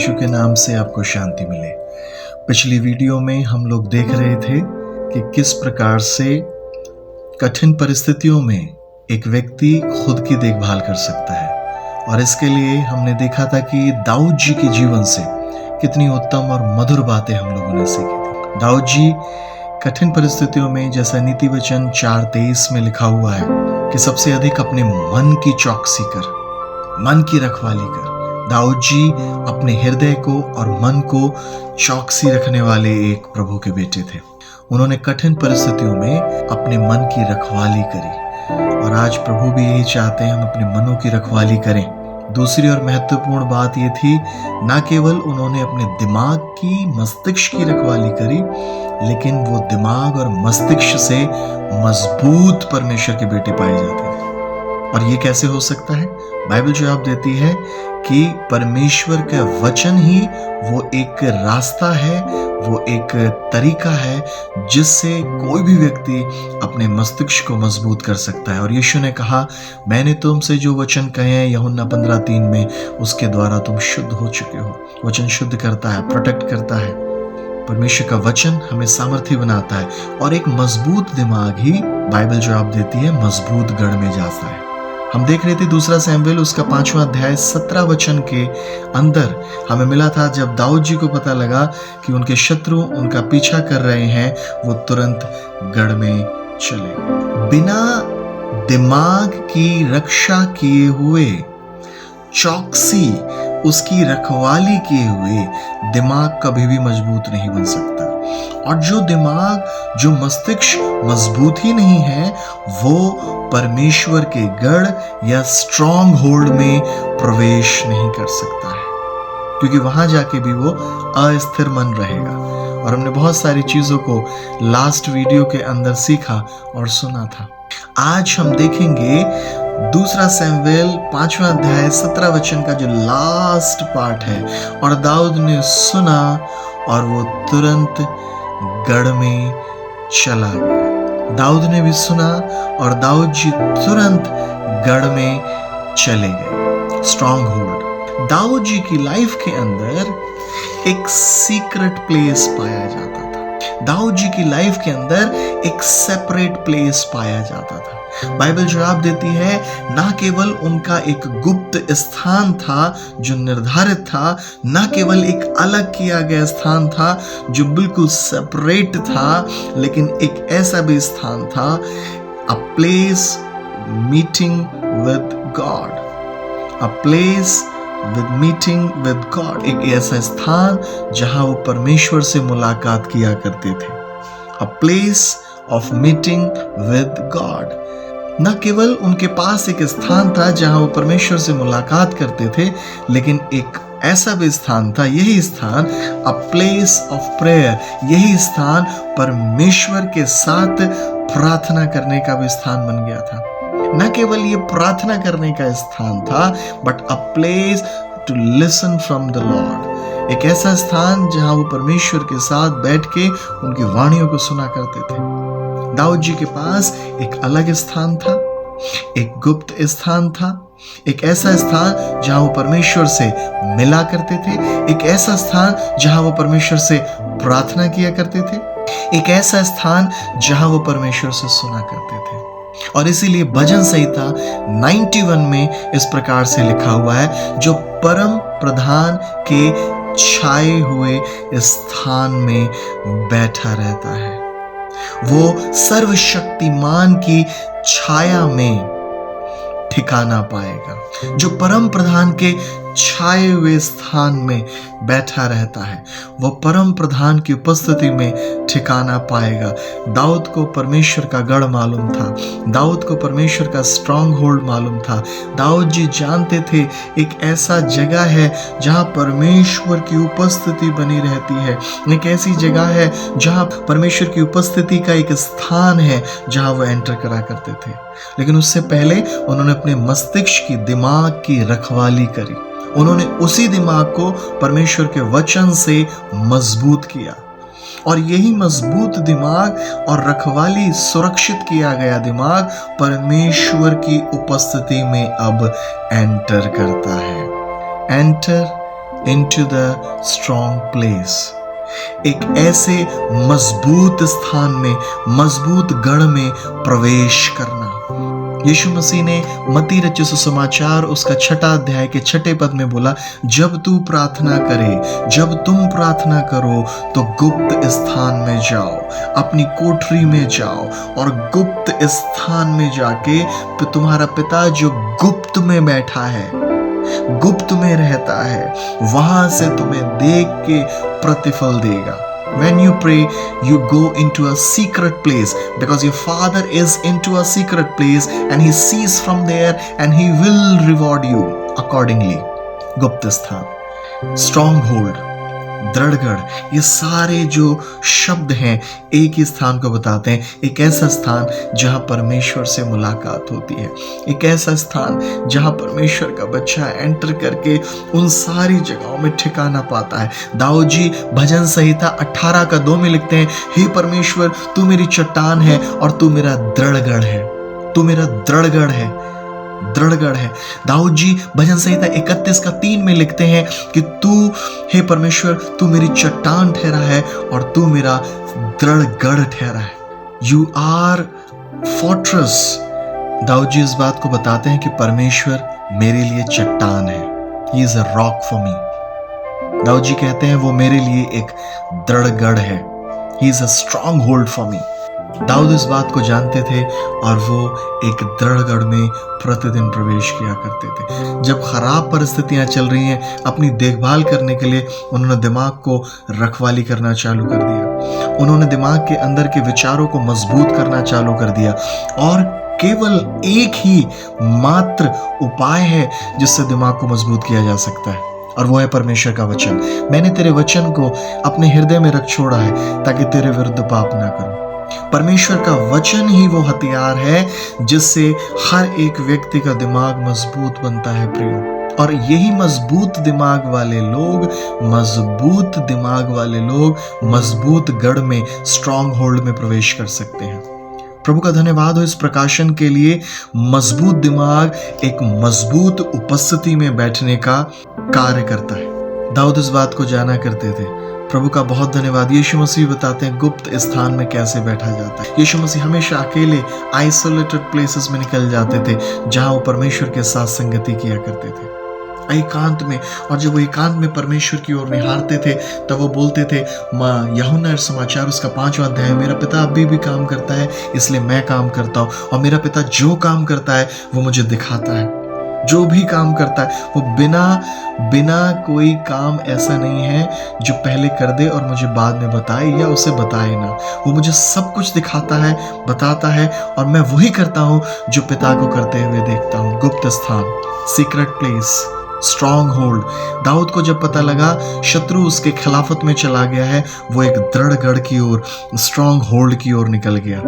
यीशु के नाम से आपको शांति मिले। पिछली वीडियो में हम लोग देख रहे थे कि किस प्रकार से कठिन परिस्थितियों में एक व्यक्ति खुद की देखभाल कर सकता है, और इसके लिए हमने देखा था कि दाऊद जी के जीवन से कितनी उत्तम और मधुर बातें हम लोगों ने सीखी थी। दाऊद जी कठिन परिस्थितियों में, जैसा नीति वचन 4:23 में लिखा हुआ है कि सबसे अधिक अपने मन की चौकसी कर, मन की रखवाली कर। दाऊद जी अपने हृदय को और मन को चौकसी रखने वाले एक प्रभु के बेटे थे। उन्होंने कठिन परिस्थितियों में अपने मन की रखवाली करी, और आज प्रभु भी यही चाहते हैं, हम अपने मनों की रखवाली करें। दूसरी और महत्वपूर्ण बात यह थी, ना केवल उन्होंने अपने दिमाग की, मस्तिष्क की रखवाली करी, लेकिन वो दिमाग और मस्तिष्क से मजबूत परमेश्वर के बेटे पाए जाते थे। और ये कैसे हो सकता है? बाइबल जवाब देती है कि परमेश्वर का वचन ही वो एक रास्ता है, वो एक तरीका है जिससे कोई भी व्यक्ति अपने मस्तिष्क को मजबूत कर सकता है। और यीशु ने कहा, मैंने तुमसे जो वचन कहे हैं यूहन्ना 15:3 में, उसके द्वारा तुम शुद्ध हो चुके हो। वचन शुद्ध करता है, प्रोटेक्ट करता है। परमेश्वर का वचन हमें सामर्थ्य बनाता है, और एक मजबूत दिमाग ही, बाइबल जवाब देती है, मजबूत गढ़ में जाता है। हम देख रहे थे 2 शमूएल उसका 5वां अध्याय 17 वचन के अंदर हमें मिला था, जब दाऊद जी को पता लगा कि उनके शत्रु उनका पीछा कर रहे हैं, वो तुरंत गढ़ में चले। बिना दिमाग की रक्षा किए हुए, चौकसी, उसकी रखवाली किए हुए दिमाग कभी भी मजबूत नहीं बन सकता। और जो दिमाग, जो मस्तिष्क मजबूत ही नहीं है, वो परमेश्वर के गढ़ या स्ट्रॉन्ग होल्ड में प्रवेश नहीं कर सकता है, क्योंकि वहां जाके भी वो अस्थिर मन रहेगा। और हमने बहुत सारी चीजों को लास्ट वीडियो के अंदर सीखा और सुना था। आज हम देखेंगे 2 शमूएल 5वां अध्याय 17 वचन का जो लास्ट पार्ट है। और दाऊद ने सुना और वो तुरंत गढ़ में चला गया। दाऊद ने भी सुना और दाऊद जी तुरंत गढ़ में चले गए। Strong hold. दाऊद जी की लाइफ के अंदर एक सीक्रेट प्लेस पाया जाता था। दाऊद जी की लाइफ के अंदर एक सेपरेट प्लेस पाया जाता था। बाइबल जवाब देती है, ना केवल उनका एक गुप्त स्थान था जो निर्धारित था, ना केवल एक अलग किया गया स्थान था जो बिल्कुल सेपरेट था, लेकिन एक ऐसा भी स्थान था, a place meeting with God. A place with meeting with God, एक ऐसा स्थान जहां वो परमेश्वर से मुलाकात किया करते थे। A place of meeting with God. न केवल उनके पास एक स्थान था जहां वो परमेश्वर से मुलाकात करते थे, लेकिन एक ऐसा भी स्थान था, यही स्थान अ प्लेस ऑफ प्रेयर, यही स्थान परमेश्वर के साथ प्रार्थना करने का भी स्थान बन गया था। न केवल ये प्रार्थना करने का स्थान था, but a place to listen from the lord, एक ऐसा स्थान जहां वो परमेश्वर के साथ बैठ के उनकी वाणियों को सुना करते थे। दाऊद जी के पास एक अलग स्थान था, एक गुप्त स्थान था, एक ऐसा स्थान जहां वो परमेश्वर से मिला करते थे, एक ऐसा स्थान जहां वो परमेश्वर से प्रार्थना किया करते थे, एक ऐसा स्थान जहां वो परमेश्वर से सुना करते थे। और इसीलिए भजन संहिता 91 में इस प्रकार से लिखा हुआ है, जो परम प्रधान के छाए हुए स्थान में बैठा रहता है, वो सर्वशक्तिमान की छाया में ठिकाना पाएगा। जो परम प्रधान के छाए हुए स्थान में बैठा रहता है, वो परम प्रधान की उपस्थिति में ठिकाना पाएगा। दाऊद को परमेश्वर का गढ़ मालूम था, दाऊद को परमेश्वर का स्ट्रॉन्ग होल्ड मालूम था। दाऊद जी जानते थे एक ऐसा जगह है जहां परमेश्वर की उपस्थिति बनी रहती है, एक ऐसी जगह है जहां परमेश्वर की उपस्थिति का एक स्थान है जहां वो एंटर करा करते थे। लेकिन उससे पहले उन्होंने अपने मस्तिष्क की, दिमाग की रखवाली करी। उन्होंने उसी दिमाग को परमेश्वर के वचन से मजबूत किया, और यही मजबूत दिमाग और रखवाली, सुरक्षित किया गया दिमाग परमेश्वर की उपस्थिति में अब एंटर करता है। Enter into the strong place. एक ऐसे मजबूत स्थान में, मजबूत गढ़ में प्रवेश करना। यीशु मसीह ने मत्ती रचित सुसमाचार उसका 6 अध्याय के 6 पद में बोला, जब तू प्रार्थना करे, जब तुम प्रार्थना करो तो गुप्त स्थान में जाओ, अपनी कोठरी में जाओ और गुप्त स्थान में जाके तुम्हारा पिता जो गुप्त में बैठा है, गुप्त में रहता है, वहां से तुम्हें देख के प्रतिफल देगा। When you pray, you go into a secret place because your Father is into a secret place and He sees from there and He will reward you accordingly. गुप्त स्थान, stronghold, दृढ़गढ़, ये सारे जो शब्द हैं एक ही स्थान को बताते हैं। एक ऐसा स्थान जहां परमेश्वर से मुलाकात होती है, एक ऐसा स्थान जहां परमेश्वर का बच्चा एंटर करके उन सारी जगहों में ठिकाना पाता है। दाऊद जी भजन संहिता 18:2 में लिखते हैं, हे परमेश्वर तू मेरी चट्टान है और तू मेरा दृढ़गढ़ है, तू मेरा दृढ़गढ़ है, दृढ़गढ़ है। दाऊद जी भजन संहिता 31:3 में लिखते हैं कि तू हे परमेश्वर तू मेरी चट्टान ठहरा है और तू मेरा दृढ़गढ़ ठहरा है। You are fortress. Daud ji इस बात को बताते हैं कि परमेश्वर मेरे लिए चट्टान है। He is a rock for me. Daud ji कहते हैं वो मेरे लिए एक दृढ़गढ़ है। He is a stronghold for me. Daud इस बात को जानते थे और वो एक दृढ़गढ़ में प्रतिदिन प्रवेश किया करते थे। जब खराब परिस्थितियां चल रही हैं, अपनी देखभाल करने के लिए उन्होंने दिमाग को रखवाली करना चालू कर दिया। उन्होंने दिमाग के अंदर के विचारों को मजबूत करना चालू कर दिया और केवल एक ही मात्र उपाय है जिससे दिमाग को मजबूत किया जा सकता है और वो है परमेश्वर का वचन। मैंने तेरे वचन को अपने हृदय में रख छोड़ा है ताकि तेरे विरुद्ध पाप ना करूं। परमेश्वर का वचन ही वो हथियार है जिससे हर एक व्यक्ति का दिमाग मजबूत बनता है प्रियो। और यही मजबूत दिमाग वाले लोग मजबूत गढ़ में, स्ट्रॉन्ग होल्ड में प्रवेश कर सकते हैं। प्रभु का धन्यवाद हो इस प्रकाशन के लिए। मजबूत दिमाग एक मजबूत उपस्थिति में बैठने का कार्य करता है। दाऊद इस बात को जाना करते थे। प्रभु का बहुत धन्यवाद। यीशु मसीह बताते हैं गुप्त स्थान में कैसे बैठा जाता है। यीशु मसीह हमेशा अकेले आइसोलेटेड प्लेसेस में निकल जाते थे जहां वो परमेश्वर के साथ संगति किया करते थे, एकांत में। और जब वो एकांत में परमेश्वर की ओर निहारते थे तब वो बोलते थे, यूहन्ना समाचार उसका 5वां अध्याय, मेरा पिता अभी भी काम करता है इसलिए मैं काम करता हूँ और मेरा पिता जो काम करता है वो मुझे दिखाता है। जो भी काम करता है वो बिना कोई काम ऐसा नहीं है जो पहले कर दे और मुझे बाद में बताए या उसे बताए ना। वो मुझे सब कुछ दिखाता है, बताता है और मैं वही करता हूँ जो पिता को करते हुए देखता हूँ। गुप्त स्थान, secret place, stronghold. Dawood को जब पता लगा शत्रु उसके खिलाफत में चला गया है, वो एक दृढ़गढ़ की ओर, स्ट्रॉन्ग होल्ड की ओर निकल गया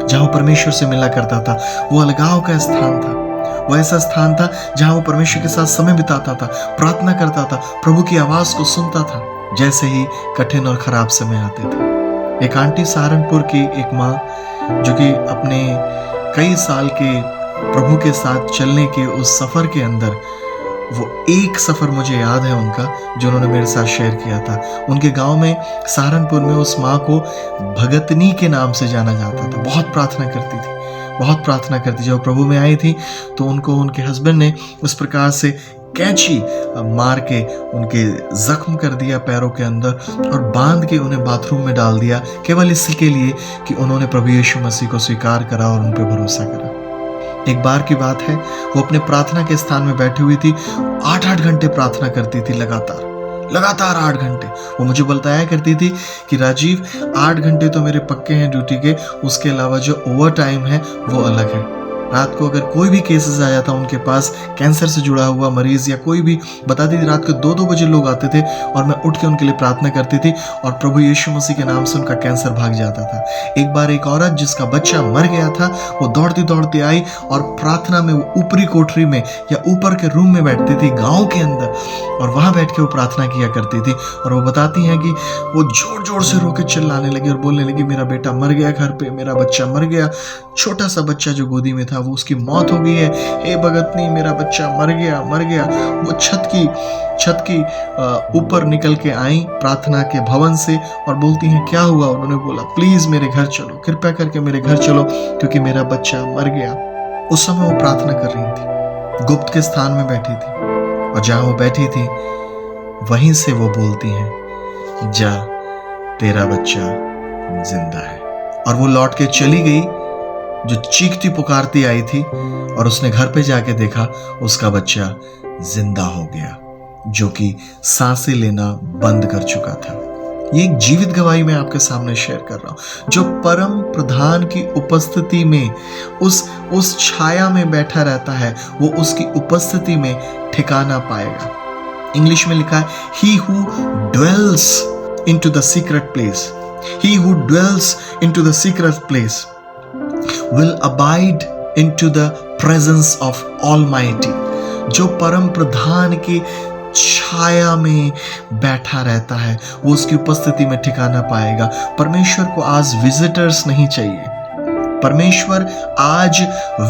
जहां परमेश्वर से मिला करता था। वो अलगाव का स्थान था, वो ऐसा स्थान था जहां वो परमेश्वर के साथ समय बिताता था, प्रार्थना करता था, प्रभु की आवाज को सुनता था जैसे ही कठिन और खराब समय आते थे। एक आंटी सहारनपुर की एक माँ जो कि अपने कई साल के प्रभु के साथ चलने के उस सफर के अंदर, वो एक सफर मुझे याद है उनका जो उन्होंने मेरे साथ शेयर किया था। उनके गांव में सहारनपुर में उस माँ को भगतनी के नाम से जाना जाता था। बहुत प्रार्थना करती थी, बहुत प्रार्थना करती। जब प्रभु में आई थी तो उनको उनके हस्बैंड ने उस प्रकार से कैंची मार के उनके जख्म कर दिया पैरों के अंदर और बांध के उन्हें बाथरूम में डाल दिया, केवल इसके लिए कि उन्होंने प्रभु यीशु मसीह को स्वीकार करा और उन पर भरोसा करा। एक बार की बात है, वो अपने प्रार्थना के स्थान में बैठी हुई थी, 8-8 घंटे प्रार्थना करती थी लगातार 8 घंटे। वो मुझे बताया करती थी कि राजीव 8 घंटे तो मेरे पक्के हैं ड्यूटी के, उसके अलावा जो ओवर टाइम है वो अलग है। रात को अगर कोई भी केसेस आ जाता उनके पास, कैंसर से जुड़ा हुआ मरीज या कोई भी, बताती थी रात को 2-2 बजे लोग आते थे और मैं उठ के उनके लिए प्रार्थना करती थी और प्रभु यीशु मसीह के नाम से उनका कैंसर भाग जाता था। एक बार एक औरत जिसका बच्चा मर गया था, वो दौड़ती दौड़ती आई और प्रार्थना में वो ऊपरी कोठरी में या ऊपर के रूम में बैठती थी गाँव के अंदर, और वहाँ बैठ के वो प्रार्थना किया करती थी। और वो बताती हैं कि वो जोर जोर से रो के चिल्लाने लगी और बोलने लगी, मेरा बेटा मर गया घर पे, मेरा बच्चा मर गया। छोटा सा बच्चा जो गोदी में था था, वो उसकी मौत हो गई है, हे भगतनी मेरा बच्चा मर गया मर गया। वो छत की ऊपर निकल के आई प्रार्थना के भवन से और बोलती हैं क्या हुआ। उन्होंने बोला प्लीज मेरे घर चलो, कृपया करके मेरे घर चलो, क्योंकि मेरा बच्चा मर गया। उस समय वो प्रार्थना कर रही थी, गुप्त के स्थान में बैठी थी, और जहां वो बैठी थी वहीं से वो बोलती हैं जा तेरा बच्चा जिंदा है। और वो लौट के चली गई, जो चीखती पुकारती आई थी, और उसने घर पे जाके देखा उसका बच्चा जिंदा हो गया, जो कि सांसें लेना बंद कर चुका था। ये एक जीवित गवाही मैं आपके सामने शेयर कर रहा हूं। जो परम प्रधान की उपस्थिति में उस छाया में बैठा रहता है, वो उसकी उपस्थिति में ठिकाना पाएगा। इंग्लिश में लिखा है he who dwells into the secret place, he who dwells into the secret place will abide into the presence of Almighty। जो परम प्रधान की छाया में बैठा रहता है, वो उसकी उपस्थिति में ठिकाना पाएगा। परमेश्वर को आज विजिटर्स नहीं चाहिए, परमेश्वर आज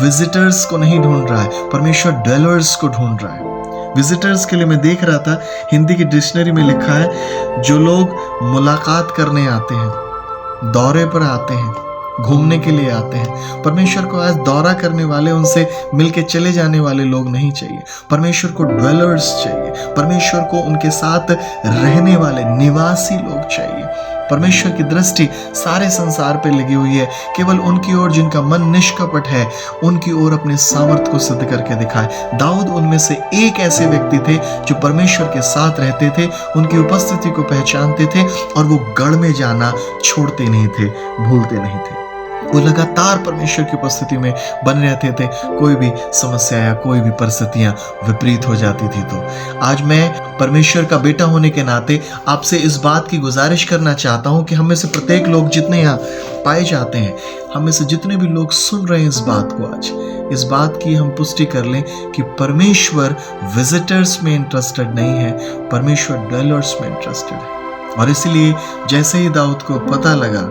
विजिटर्स को नहीं ढूंढ रहा है, परमेश्वर ड्वेलर्स को ढूंढ रहा है। विजिटर्स के लिए मैं देख रहा था, हिंदी की डिक्शनरी में लिखा है जो लोग मुलाकात करने आते हैं, दौरे पर आते हैं, घूमने के लिए आते हैं। परमेश्वर को आज दौरा करने वाले, उनसे मिलके चले जाने वाले लोग नहीं चाहिए। परमेश्वर को ड्वेलर्स चाहिए, परमेश्वर को उनके साथ रहने वाले निवासी लोग चाहिए। परमेश्वर की दृष्टि सारे संसार पे लगी हुई है, केवल उनकी ओर जिनका मन निष्कपट है, उनकी ओर अपने सामर्थ्य को सिद्ध करके दिखाए। दाऊद उनमें से एक ऐसे व्यक्ति थे जो परमेश्वर के साथ रहते थे, उनकी उपस्थिति को पहचानते थे, और वो गढ़ में जाना छोड़ते नहीं थे, भूलते नहीं थे। वो लगातार परमेश्वर की उपस्थिति में बने रहते थे, कोई भी समस्या या कोई भी परिस्थितियां विपरीत हो जाती थी। तो आज मैं परमेश्वर का बेटा होने के नाते आपसे इस बात की गुजारिश करना चाहता हूं कि हम में से प्रत्येक लोग जितने यहाँ पाए जाते हैं, हम में से जितने भी लोग सुन रहे हैं इस बात को, आज इस बात की हम पुष्टि कर लें कि परमेश्वर विजिटर्स में इंटरेस्टेड नहीं है, परमेश्वर ड्वेलर्स में इंटरेस्टेड है। और इसलिए जैसे ही दाऊद को पता लगा,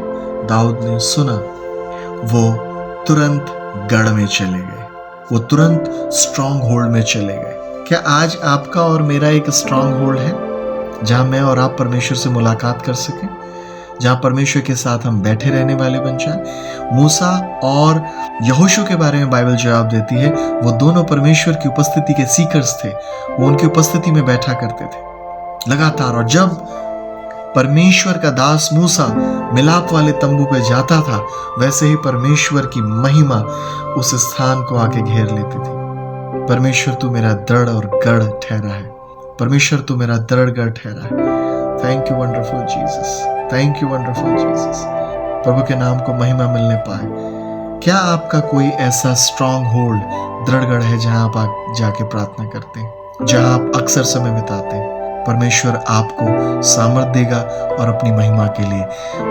दाऊद ने सुना, वो तुरंत गढ़ में चले गए, वो तुरंत स्ट्रॉन्ग होल्ड में चले गए। क्या आज आपका और मेरा एक स्ट्रॉन्ग होल्ड है जहां मैं और आप परमेश्वर से मुलाकात कर सकें, जहां परमेश्वर के साथ हम बैठे रहने वाले बन जाएं? मूसा और यहोशू के बारे में बाइबल जवाब देती है, वो दोनों परमेश्वर की उपस्थिति के सीकर्स थे, वो उनकी उपस्थिति में बैठा करते थे लगातार। और जब परमेश्वर का दास मूसा मिलाप वाले तंबू पे जाता था, वैसे ही परमेश्वर की महिमा उस स्थान को आके घेर लेती थी। परमेश्वर तू मेरा दृढ़ और गढ़ ठहरा है, परमेश्वर तू मेरा दृढ़ गढ़ ठहरा है। Thank you wonderful Jesus, thank you wonderful Jesus. प्रभु के नाम को महिमा मिलने पाए। क्या आपका कोई ऐसा स्ट्रॉन्ग होल्ड, दृढ़ गढ़ है जहां आप जाके प्रार्थना करते हैं, जहां आप अक्सर समय बिताते हैं? परमेश्वर आपको सामर्थ देगा और अपनी महिमा के लिए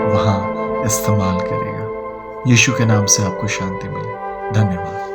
वहां इस्तेमाल करेगा। यीशु के नाम से आपको शांति मिले। धन्यवाद।